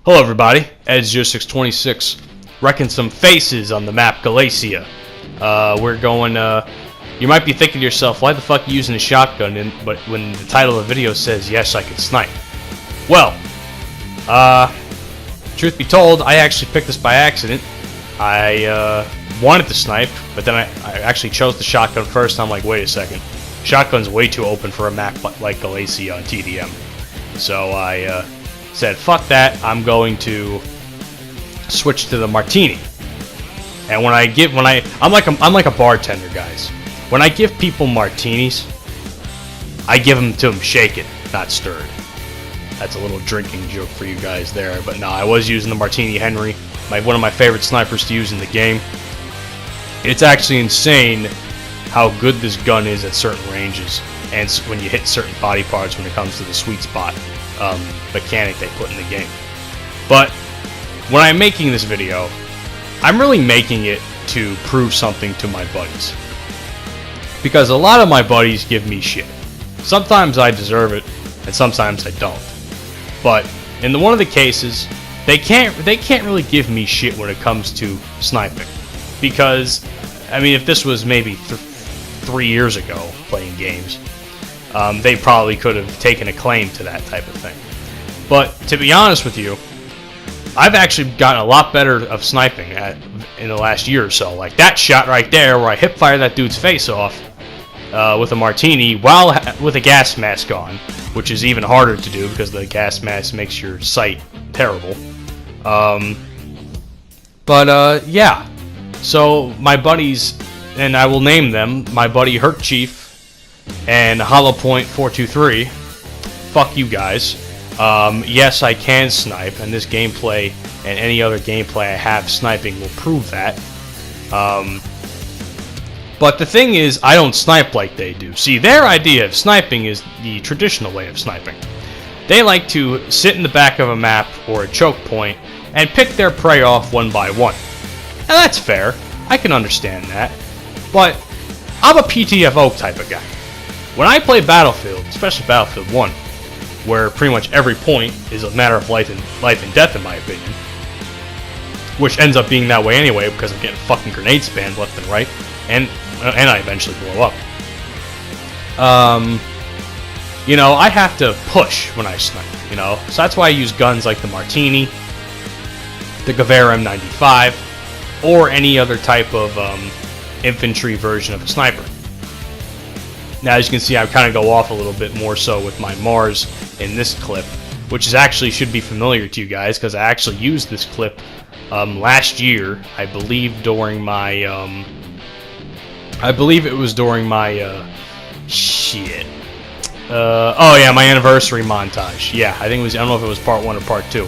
Hello everybody, Ed0626, wrecking some faces on the map Galacia. We're going, you might be thinking to yourself, why the fuck are you using a shotgun, but when the title of the video says, yes, I can snipe. Well, truth be told, I actually picked this by accident. I wanted to snipe, but then I actually chose the shotgun first, and I'm like, wait a second. Shotgun's way too open for a map like Galacia on TDM. So I, said, fuck that, I'm going to switch to the Martini. And I'm like a bartender, guys. When I give people martinis, I give them to them shaken, not stirred. That's a little drinking joke for you guys there, but no, I was using the Martini-Henry, one of my favorite snipers to use in the game. It's actually insane how good this gun is at certain ranges, and when you hit certain body parts when it comes to the sweet spot mechanic they put in the game. But when I'm making this video, I'm really making it to prove something to my buddies, because a lot of my buddies give me shit. Sometimes I deserve it, and sometimes I don't. But in one of the cases, they can't really give me shit when it comes to sniping, because I mean, if this was maybe 3 years ago playing games, they probably could have taken a claim to that type of thing. But to be honest with you, I've actually gotten a lot better of sniping in the last year or so. Like that shot right there where I hip fire that dude's face off with a martini while with a gas mask on, which is even harder to do because the gas mask makes your sight terrible. Yeah. So my buddies, and I will name them, my buddy Hurt Chief and Hollow Point 423, fuck you guys. Yes, I can snipe, and this gameplay and any other gameplay I have sniping will prove that. But the thing is, I don't snipe like they do. See, their idea of sniping is the traditional way of sniping. They like to sit in the back of a map or a choke point and pick their prey off one by one. Now that's fair, I can understand that, but I'm a PTFO type of guy. When I play Battlefield, especially Battlefield 1, where pretty much every point is a matter of life and death in my opinion, which ends up being that way anyway because I'm getting fucking grenade spammed left and right, and I eventually blow up. You know, I have to push when I snipe, you know, so that's why I use guns like the Martini, the Gewehr M95, or any other type of infantry version of a sniper. Now, as you can see, I kind of go off a little bit more so with my Mars in this clip, which is actually should be familiar to you guys because I actually used this clip last year. I believe during my, my anniversary montage. Yeah, I think it was. I don't know if it was part 1 or part 2,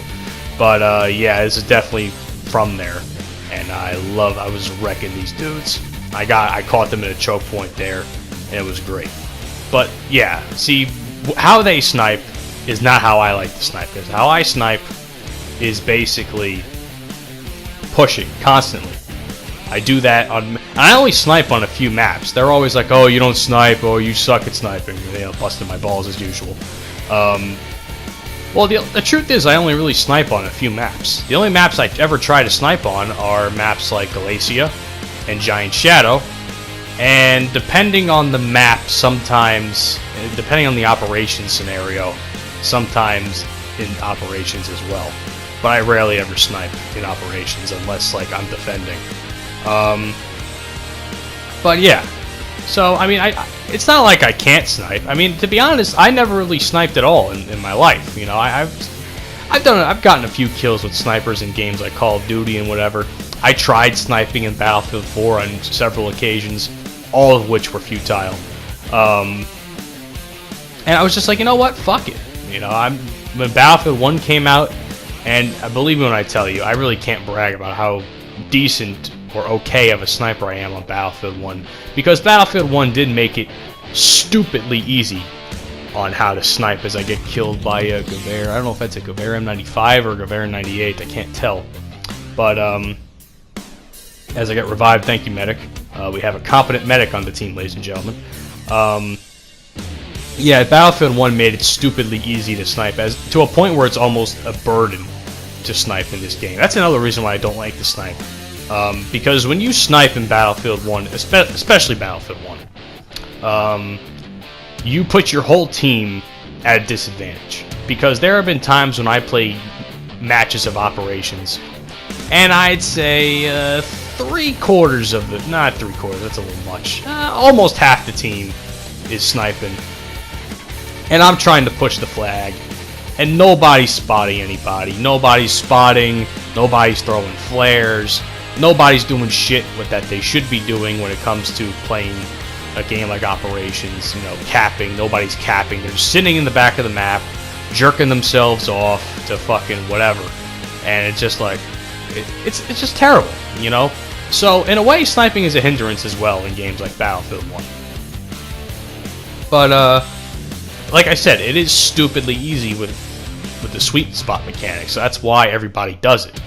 but yeah, this is definitely from there. And I was wrecking these dudes. I caught them at a choke point there, and it was great. But yeah, see, how they snipe is not how I like to snipe, because how I snipe is basically pushing constantly. I do that and I only snipe on a few maps. They're always like, oh, you don't snipe, oh, you suck at sniping, you know, busting my balls as usual. Well, the truth is, I only really snipe on a few maps. The only maps I ever try to snipe on are maps like Galacia and Giant Shadow, and depending on the map, sometimes, depending on the operations scenario, sometimes in operations as well. But I rarely ever snipe in operations unless, like, I'm defending. But yeah, so I mean, it's not like I can't snipe. I mean, to be honest, I never really sniped at all in my life. You know, I've gotten a few kills with snipers in games like Call of Duty and whatever. I tried sniping in Battlefield 4 on several occasions, all of which were futile. And I was just like, you know what, fuck it. You know, when Battlefield 1 came out, and believe me when I tell you, I really can't brag about how decent or okay of a sniper I am on Battlefield 1, because Battlefield 1 did make it stupidly easy on how to snipe as I get killed by a Gewehr. I don't know if that's a Gewehr M95 or a Gewehr 98, I can't tell. But as I get revived, thank you, medic. We have a competent medic on the team, ladies and gentlemen. Yeah, Battlefield 1 made it stupidly easy to snipe, to a point where it's almost a burden to snipe in this game. That's another reason why I don't like the snipe. Because when you snipe in Battlefield 1, especially Battlefield 1, you put your whole team at a disadvantage. Because there have been times when I play matches of operations, and I'd say 3/4 of the, not 3/4, that's a little much, almost half the team is sniping. And I'm trying to push the flag, and nobody's spotting anybody. Nobody's spotting, nobody's throwing flares, nobody's doing shit with that they should be doing when it comes to playing a game like Operations, you know, capping. Nobody's capping. They're just sitting in the back of the map, jerking themselves off to fucking whatever. And it's just like, it's just terrible, you know? So, in a way, sniping is a hindrance as well in games like Battlefield 1. But, like I said, it is stupidly easy with the sweet spot mechanic, so that's why everybody does it.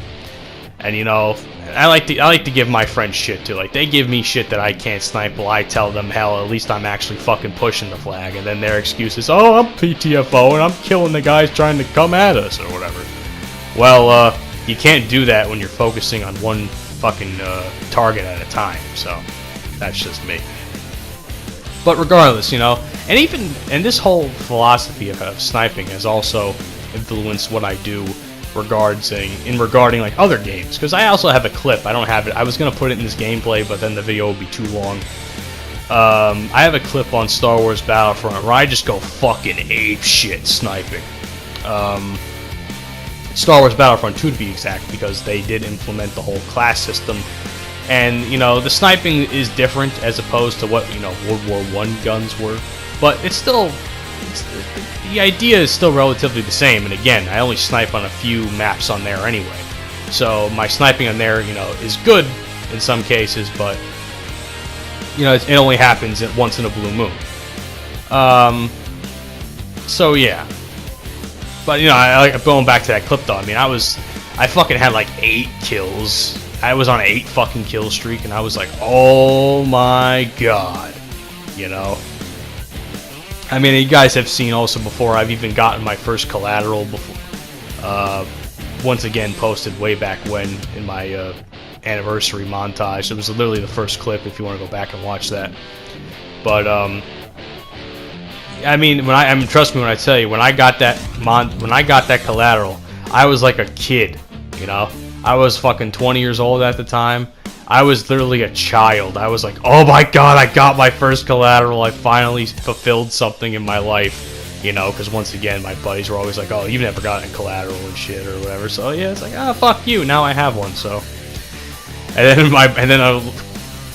And you know, I like to give my friends shit too. Like, they give me shit that I can't snipe, well, I tell them, hell, at least I'm actually fucking pushing the flag. And then their excuse is, oh, I'm PTFO and I'm killing the guys trying to come at us or whatever. Well, you can't do that when you're focusing on one fucking target at a time. So that's just me. But regardless, you know, and this whole philosophy of sniping has also influenced what I do regarding like other games. Because I also have a clip. I don't have it. I was gonna put it in this gameplay, but then the video would be too long. I have a clip on Star Wars Battlefront where I just go fucking ape shit sniping. Star Wars Battlefront 2 to be exact, because they did implement the whole class system. And, you know, the sniping is different as opposed to what, you know, World War I guns were. But it's still, the idea is still relatively the same. And again, I only snipe on a few maps on there anyway. So my sniping on there, you know, is good in some cases, but, you know, it only happens once in a blue moon. So yeah. But, you know, going back to that clip though, I mean, I fucking had like 8 kills. I was on an 8 fucking kill streak, and I was like, oh my god, you know. I mean, you guys have seen also before, I've even gotten my first collateral before, once again posted way back when in my anniversary montage. It was literally the first clip if you want to go back and watch that. But I mean, trust me when I tell you, when I got that collateral, I was like a kid, you know. I was fucking 20 years old at the time. I was literally a child. I was like, oh my god, I got my first collateral. I finally fulfilled something in my life. You know, because once again, my buddies were always like, oh, you've never gotten a collateral and shit or whatever. So yeah, it's like, ah, fuck you. Now I have one, so. And then a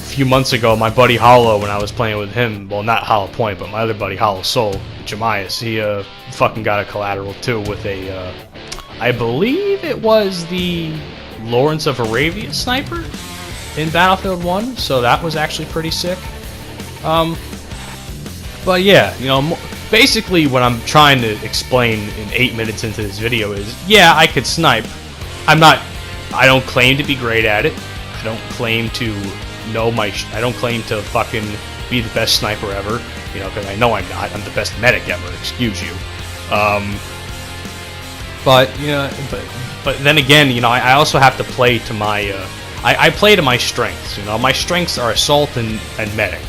few months ago, my buddy Hollow, when I was playing with him, well, not Hollow Point, but my other buddy Hollow Soul, Jemias, he fucking got a collateral too with a, I believe it was the Lawrence of Arabia sniper in Battlefield 1, so that was actually pretty sick. But yeah, you know, basically what I'm trying to explain in 8 minutes into this video is, yeah, I could snipe. I don't claim to be great at it. I don't claim to I don't claim to fucking be the best sniper ever, you know, because I know I'm not. I'm the best medic ever, excuse you. But, you know, but then again, you know, I also have to play to my, I play to my strengths, you know. My strengths are assault and medic,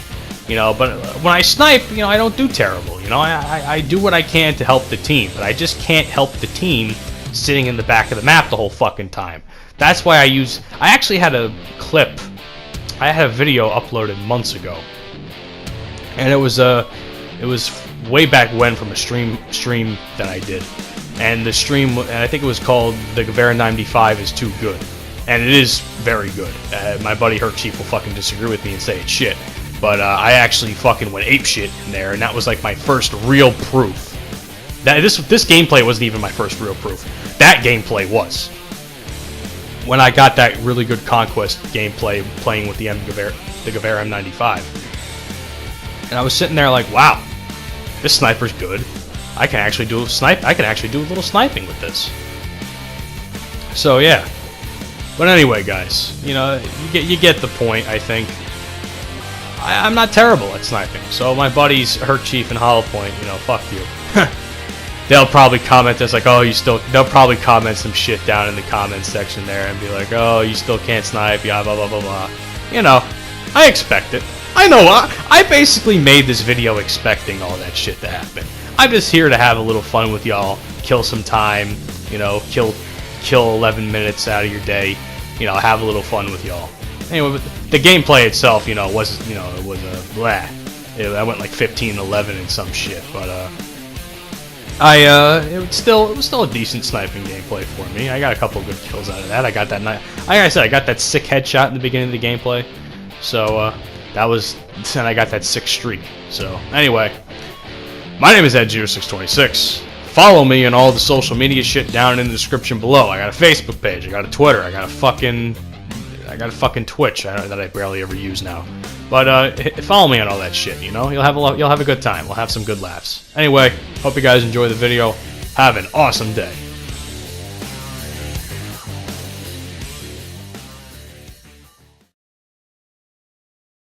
you know, but when I snipe, you know, I don't do terrible, you know. I do what I can to help the team, but I just can't help the team sitting in the back of the map the whole fucking time. That's why I actually had a clip, I had a video uploaded months ago, and it was way back when from a stream that I did. And the stream, and I think it was called The Guevara 95 is Too Good. And it is very good. My buddy Herc Chief will fucking disagree with me and say it's shit. But I actually fucking went ape shit in there, and that was like my first real proof. This gameplay wasn't even my first real proof. That gameplay was. When I got that really good Conquest gameplay playing with the Guevara M95. And I was sitting there like, wow, this sniper's good. I can actually do a little sniping with this. So yeah. But anyway, guys, you know, you get the point, I think. I'm not terrible at sniping. So my buddies Herc Chief and Hollow Point, you know, fuck you. they'll probably comment this like, oh, they'll probably comment some shit down in the comments section there and be like, oh, you still can't snipe, yeah, blah, blah, blah, blah. You know, I expect it. I know, I basically made this video expecting all that shit to happen. I'm just here to have a little fun with y'all, kill some time, you know, kill 11 minutes out of your day, you know, have a little fun with y'all. Anyway, but the gameplay itself, you know, was, you know, it was a blah. I went like 15-11 and some shit, but it was still a decent sniping gameplay for me. I got a couple of good kills out of that. I got that like I said, I got that sick headshot in the beginning of the gameplay. So then I got that sick streak. So anyway, my name is Ed0626. Follow me on all the social media shit down in the description below. I got a Facebook page, I got a Twitter, I got a fucking Twitch that I barely ever use now. But follow me on all that shit, you know? You'll have a good time. We'll have some good laughs. Anyway, hope you guys enjoy the video. Have an awesome day.